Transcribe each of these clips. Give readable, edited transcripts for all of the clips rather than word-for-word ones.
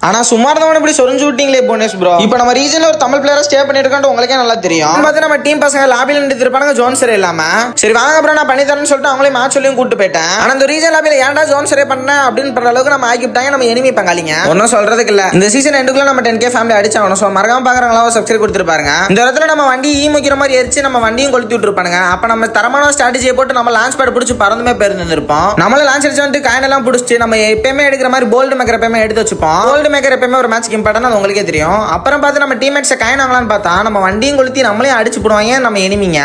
ஆனா சும்மா இருந்தவன இப்படி சொரிஞ்சு விட்டீங்களே போனஸ் ப்ரோ. இப்போ நம்ம ரீஜன்ல ஒரு தமிழ் பிளேயர் ஸ்டே பண்ணிருக்கான்னு உங்களுக்கே நல்லா தெரியும். பார்த்து நம்ம டீம் பசங்க லாபில நின்று இருப்பாங்க ஜோன் சரே இல்லாம. சரி வாங்க ப்ரோ நான் பண்ணி தரேன்னு சொல்லிட்டு அவங்களே மேட்ச் சொல்லியும் கூட்டு போயிட்டேன். ஆனா இந்த ரீஜன் லாபில ஏன்டா ஜோன் சரே பண்ண அப்படின்னு பண்ற அளவுக்கு நம்ம ஆக்கிட்டாங்க நம்ம எனிமி பங்காளிங்க. ஒன்னும் சொல்றதுக்கு இல்ல. இந்த சீசன் எண்டுக்குள்ள நம்ம 10k ஃபேமிலி அடிச்சாகணும். சோ மறக்காம பாக்குறவங்களா சப்ஸ்கிரைப் கொடுத்துருப்பாருங்க. இந்த இடத்துல நம்ம வண்டி முக்கிற மாதிரி எரிச்சு நம்ம வண்டியும் கொளுத்தி விட்டுருப்பானுங்க. அப்ப நம்ம தரமான ஸ்ட்ராட்டஜியை போட்டு நம்ம லான்ச் பேட் பிடிச்சி பறந்துமே போயிருந்திருப்போம். நம்மள லான்ச் அடிச்சு வந்து காயின் எல்லாம் பிடிச்சி நம்ம எப்பயுமே எடுக்கிற மாதிரி போல்டு மேக்கர் எப்பயுமே எடுத்து வச்சுப்போம். போல்டு மேக்கர் எப்பயுமே ஒரு மேட்ச்க்கு இம்பார்ட்டன்ட் அது உங்களுக்கே தெரியும். அப்புறம் பார்த்து நம்ம டீம்மேட்ஸ் காயின் வாங்கலாம்னு பார்த்தா நம்ம வண்டியும் கொளுத்தி நம்மளையும் அடிச்சு போடுவாங்க நம்ம எனிமிங்க.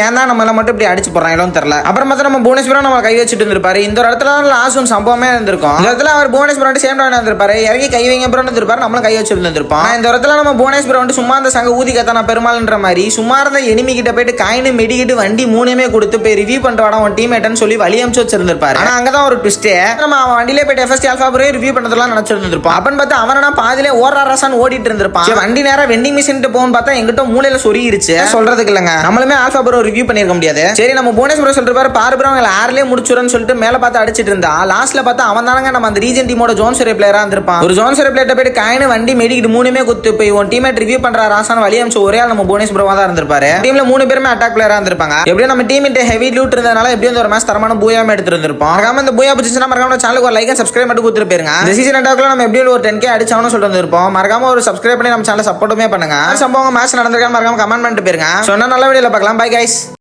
ஏன் தான் நம்மள மட்டும் இப்படி அடிச்சு போடுறாங்களோ தெரியல. அப்புறம் பார்த்தா நம்ம புவனேஸ்வரன் நம்ம கை வச்சுட்டு இருந்திருப்பாரு. இந்த இடத்துல லாஸ்ட் சம்பவமே இருந்திருக்கும். இந்த இடத்துல அவர் புவனேஸ்வரன் சேம் இருந்திருப்பாரு. இறங்கி கை வைங்க அப்புறம் இருந்திருப்பாரு. நம்மளும் கை வச்சிருந்திருப்போம். இந்த இடத்துல நம்ம புவனேஸ்வரன் வந்து சும்மா அந்த சங்க ஊதி கத்தான பெருமாள்ன்ற மாதிரி சும்மா இருந்த எனிமி கிட்ட போயிட்டு காயின் மெடிக்கிட்டு வண்டி மூணுமே கொடுத்து போய் ரிவ்யூ பண்ணிட்டு வாடா உன் டீம்மேட்னு சொல்லி வழி அனுப்பிச்சு வச்சிருந்திருப்பாரு. ஆனா அங்கதான் ஒரு ட்விஸ்ட். நம்ம அவன் வண்டியிலே போயிட்டு எஃப்எஸ்டி ஆல்பா ப்ரோ ரிவ்யூ பண்றதெல்லாம் நினைச்சிருந்திருப்பான். அப்பன்னு பார்த்தா அவனா பாதியிலே ஓடுறாராசான்னு ஓடிட்டு இருந்திருப்பான். வண்டி நேரம் வெண்டிங் மிஷின் போகும் பார்த்தா எங்கிட்ட மூலையில சொருகிருச்சு. சொல்றதுக்கு இல்லங்க நம்மளுமே ஆல்பா ப்ரோ ரிவ்யூ பண்ணிருக்க முடியாது. சரி நம்ம புவனேஸ்வரன் ப்ரோ சொல்றாரு பாரு ப்ரோ அவங்க ஆர்லயே முடிச்சுறன்னு சொல்லிட்டு மேல பார்த்து அடிச்சிட்டு இருந்தா லாஸ்ட்ல பார்த்தா அவன் தானங்க நம்ம அந்த ரீஜன் டீமோட ஜோன் சரே பிளேயரா இருந்திருப்பான். ஒரு ஜோன் சரே பிளேயர்ட்ட போயிட்டு காயின் வண்டி மெடிக்கிட்டு மூணுமே குத்து போய் உன் டீம்மேட் ரிவ்யூ பண்ற ராசான வழி அனுப்பிச்சு ஒரே நம்ம புவனேஸ்வரன் ப்ரோவா தான் இருந்திருப்பாரு. டீம்ல 3 பேருமே அட்டாக் பிளேயரா இருந்திருப்பாங்க. எப்படியும் நம்ம டீம் ஹெவி லூட் இருந்தனால எப்படியும் ஒரு மேட்ச் தரமான பூயாமே எடுத்துருந்திருப்போம். மறக்காம இந்த பூயா பிடிச்சிச்சுன்னா மறக்காம சேனலுக்கு ஒரு லைக் அண்ட் சப்ஸ்கிரைப் மட்டும் கொடுத்துட்டு போயிருங்க. இந்த சீசன் எண்டாக்குள்ள நம்ம எப்படியும் ஒரு 10k அடிச்சாவணும் சொல்லிட்டு வந்திருப்போம். மறக்காம ஒரு சப்ஸ்கிரைப் பண்ணி நம்ம சேனலை சப்போர்ட்டுமே பண்ணுங்க. சம்பவம் மேட்ச் நடந்திருக்கான்னு மறக்காம கமெண்ட் பண்ணிட்டு போயிருங்க. சொன்னா நல்ல வீடியோல பார்க்கலாம். Bye guys.